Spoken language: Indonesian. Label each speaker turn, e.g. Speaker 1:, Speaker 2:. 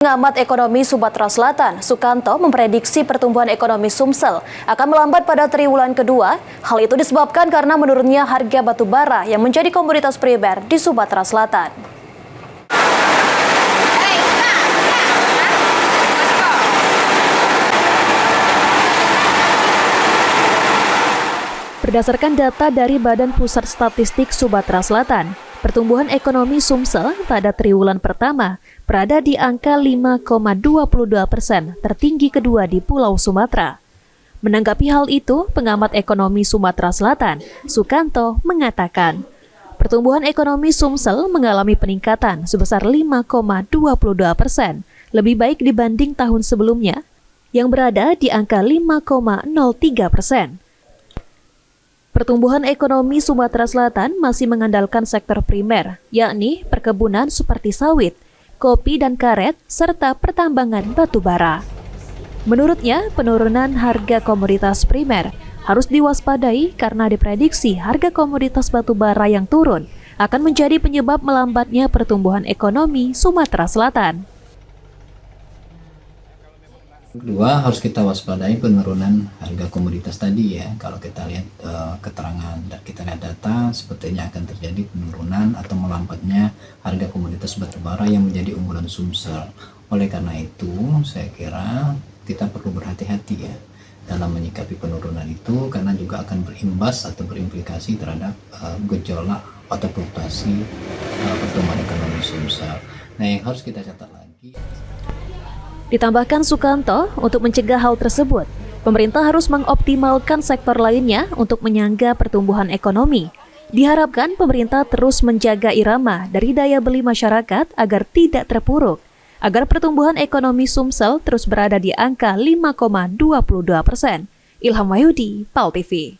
Speaker 1: Pengamat ekonomi Sumatera Selatan, Sukanto, memprediksi pertumbuhan ekonomi Sumsel akan melambat pada triwulan kedua. Hal itu disebabkan karena menurunnya harga batu bara yang menjadi komoditas primer di Sumatera Selatan. Berdasarkan data dari Badan Pusat Statistik Sumatera Selatan, pertumbuhan ekonomi Sumsel pada triwulan pertama berada di angka 5,22%, tertinggi kedua di Pulau Sumatera. Menanggapi hal itu, pengamat ekonomi Sumatera Selatan, Sukanto, mengatakan, pertumbuhan ekonomi Sumsel mengalami peningkatan sebesar 5,22%, lebih baik dibanding tahun sebelumnya, yang berada di angka 5,03%. Pertumbuhan ekonomi Sumatera Selatan masih mengandalkan sektor primer, yakni perkebunan seperti sawit, kopi dan karet, serta pertambangan batu bara. Menurutnya, penurunan harga komoditas primer harus diwaspadai karena diprediksi harga komoditas batu bara yang turun akan menjadi penyebab melambatnya pertumbuhan ekonomi Sumatera Selatan.
Speaker 2: Kedua, harus kita waspadai penurunan harga komoditas tadi ya. Kalau kita lihat keterangan dan kita lihat data, sepertinya akan terjadi penurunan atau melambatnya harga komoditas batubara yang menjadi unggulan Sumsel. Oleh karena itu, saya kira kita perlu berhati-hati ya dalam menyikapi penurunan itu, karena juga akan berimbas atau berimplikasi terhadap gejolak atau fluktuasi pertumbuhan ekonomi Sumsel. Nah, yang harus kita catat lagi.
Speaker 1: Ditambahkan Sukanto, untuk mencegah hal tersebut, pemerintah harus mengoptimalkan sektor lainnya untuk menyangga pertumbuhan ekonomi. Diharapkan pemerintah terus menjaga irama dari daya beli masyarakat agar tidak terpuruk, agar pertumbuhan ekonomi Sumsel terus berada di angka 5,22%. Ilham Wahyudi, PAL TV.